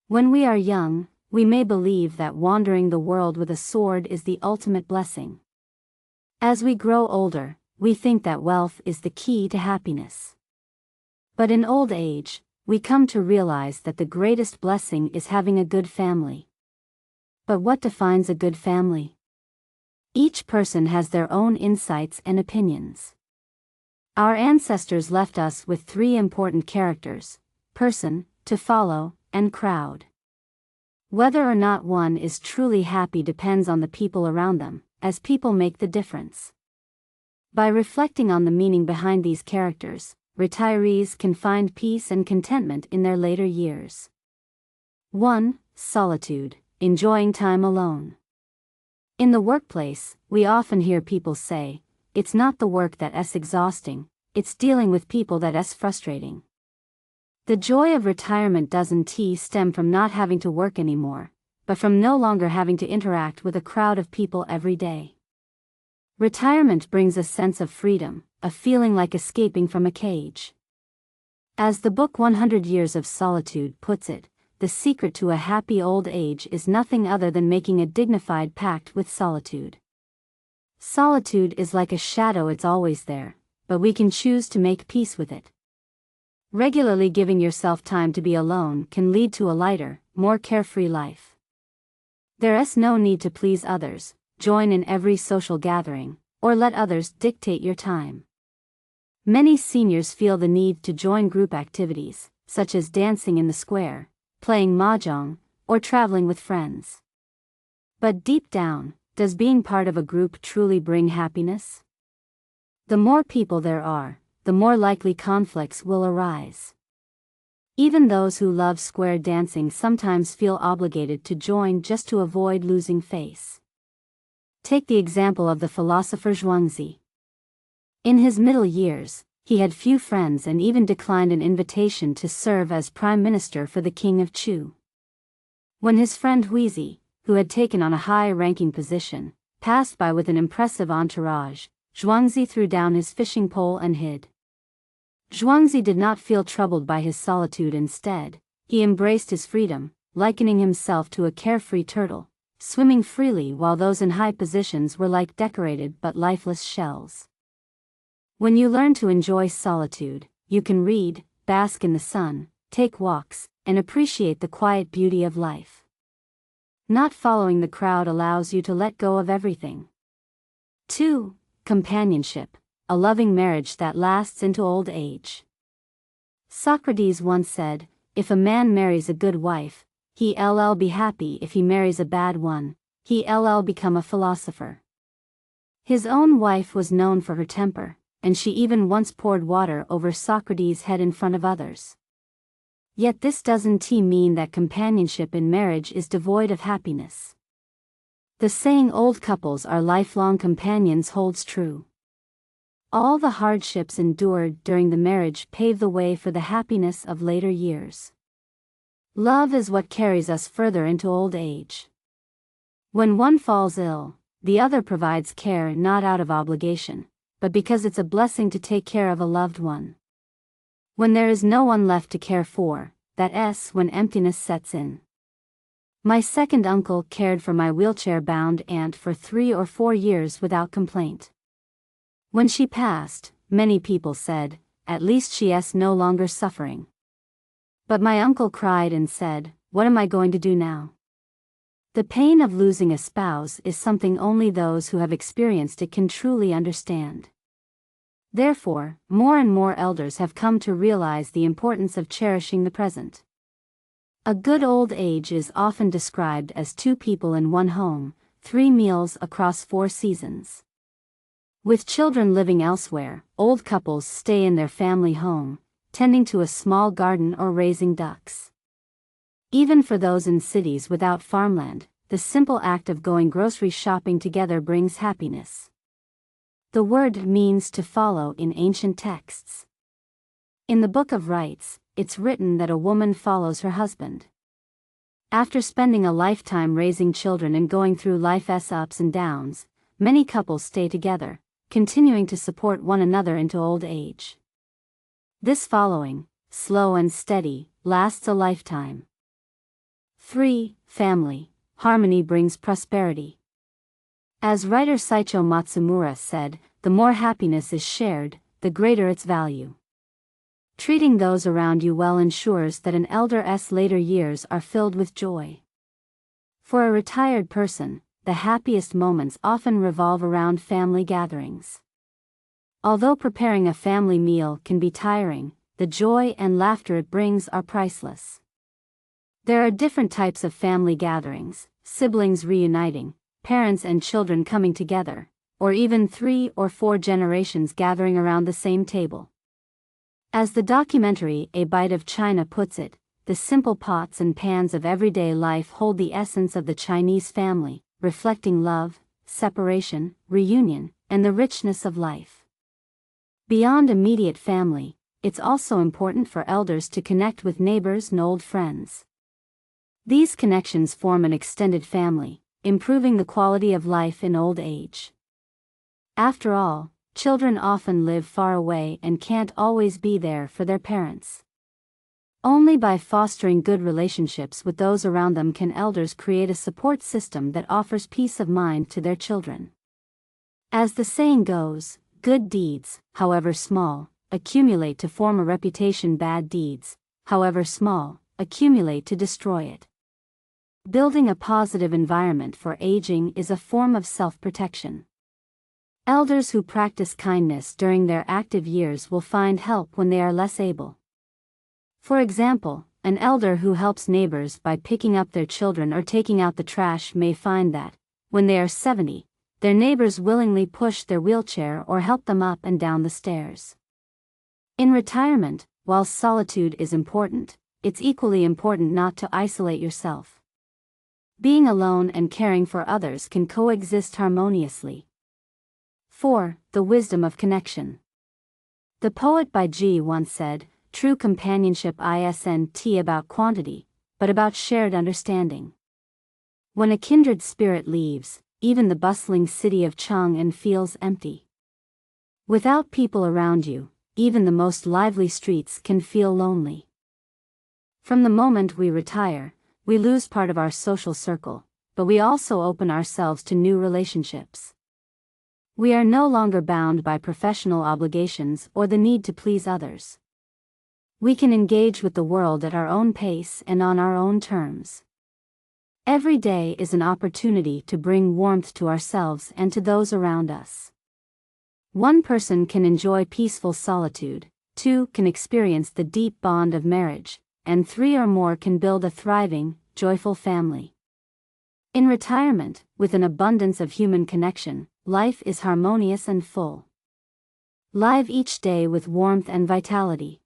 When we are young, we may believe that wandering the world with a sword is the ultimate blessing. As we grow older, we think that wealth is the key to happiness. But in old age, we come to realize that the greatest blessing is having a good family. But what defines a good family? Each person has their own insights and opinions. Our ancestors left us with three important characters: person, to follow, and crowd. Whether or not one is truly happy depends on the people around them, as people make the difference. By reflecting on the meaning behind these characters, retirees can find peace and contentment in their later years. 1. Solitude, enjoying time alone. In the workplace, we often hear people say, "It's not the work that's exhausting, it's dealing with people that's frustrating." The joy of retirement doesn't stem from not having to work anymore, but from no longer having to interact with a crowd of people every day. Retirement brings a sense of freedom, a feeling like escaping from a cage. As the book 100 Years of Solitude puts it, the secret to a happy old age is nothing other than making a dignified pact with solitude. Solitude is like a shadow, it's always there, but we can choose to make peace with it. Regularly giving yourself time to be alone can lead to a lighter, more carefree life. There's no need to please others, join in every social gathering, or let others dictate your time. Many seniors feel the need to join group activities, such as dancing in the square, playing mahjong, or traveling with friends. But deep down, does being part of a group truly bring happiness? The more people there are, the more likely conflicts will arise. Even those who love square dancing sometimes feel obligated to join just to avoid losing face. Take the example of the philosopher Zhuangzi. In his middle years, he had few friends and even declined an invitation to serve as prime minister for the king of Chu. When his friend Huizi, who had taken on a high-ranking position, passed by with an impressive entourage, Zhuangzi threw down his fishing pole and hid. Zhuangzi did not feel troubled by his solitude. Instead, he embraced his freedom, likening himself to a carefree turtle, swimming freely while those in high positions were like decorated but lifeless shells. When you learn to enjoy solitude, you can read, bask in the sun, take walks, and appreciate the quiet beauty of life. Not following the crowd allows you to let go of everything. 2. Companionship, a loving marriage that lasts into old age. Socrates once said, "If a man marries a good wife, he'll be happy. If he marries a bad one, he'll become a philosopher." His own wife was known for her temper, and she even once poured water over Socrates' head in front of others. Yet this doesn't mean that companionship in marriage is devoid of happiness. The saying old couples are lifelong companions holds true. All the hardships endured during the marriage pave the way for the happiness of later years. Love is what carries us further into old age. When one falls ill, the other provides care not out of obligation, but because it's a blessing to take care of a loved one. When there is no one left to care for, that's when emptiness sets in. My second uncle cared for my wheelchair-bound aunt for 3 or 4 years without complaint. When she passed, many people said, "At least she's no longer suffering." But my uncle cried and said, "What am I going to do now?" The pain of losing a spouse is something only those who have experienced it can truly understand. Therefore, more and more elders have come to realize the importance of cherishing the present. A good old age is often described as 2 people in one home, 3 meals across 4 seasons. With children living elsewhere, old couples stay in their family home, tending to a small garden or raising ducks. Even for those in cities without farmland, the simple act of going grocery shopping together brings happiness. The word means to follow in ancient texts. In the Book of Rites, it's written that a woman follows her husband. After spending a lifetime raising children and going through life's ups and downs, many couples stay together, continuing to support one another into old age. This following, slow and steady, lasts a lifetime. 3. Family. Harmony brings prosperity. As writer Saicho Matsumura said, the more happiness is shared, the greater its value. Treating those around you well ensures that an elder's later years are filled with joy. For a retired person, the happiest moments often revolve around family gatherings. Although preparing a family meal can be tiring, the joy and laughter it brings are priceless. There are different types of family gatherings: siblings reuniting, parents and children coming together, or even 3 or 4 generations gathering around the same table. As the documentary A Bite of China puts it, the simple pots and pans of everyday life hold the essence of the Chinese family, reflecting love, separation, reunion, and the richness of life. Beyond immediate family, it's also important for elders to connect with neighbors and old friends. These connections form an extended family, improving the quality of life in old age. After all, children often live far away and can't always be there for their parents. Only by fostering good relationships with those around them can elders create a support system that offers peace of mind to their children. As the saying goes, good deeds, however small, accumulate to form a reputation. Bad deeds, however small, accumulate to destroy it. Building a positive environment for aging is a form of self-protection. Elders who practice kindness during their active years will find help when they are less able. For example, an elder who helps neighbors by picking up their children or taking out the trash may find that, when they are 70, their neighbors willingly push their wheelchair or help them up and down the stairs. In retirement, while solitude is important, it's equally important not to isolate yourself. Being alone and caring for others can coexist harmoniously. 4. The wisdom of connection. The poet Bai Ji once said, "True companionship isn't about quantity, but about shared understanding." When a kindred spirit leaves, even the bustling city of Chang'an feels empty. Without people around you, even the most lively streets can feel lonely. From the moment we retire, we lose part of our social circle, but we also open ourselves to new relationships. We are no longer bound by professional obligations or the need to please others. We can engage with the world at our own pace and on our own terms. Every day is an opportunity to bring warmth to ourselves and to those around us. One person can enjoy peaceful solitude, 2 can experience the deep bond of marriage, and 3 or more can build a thriving, joyful family. In retirement, with an abundance of human connection, life is harmonious and full. Live each day with warmth and vitality.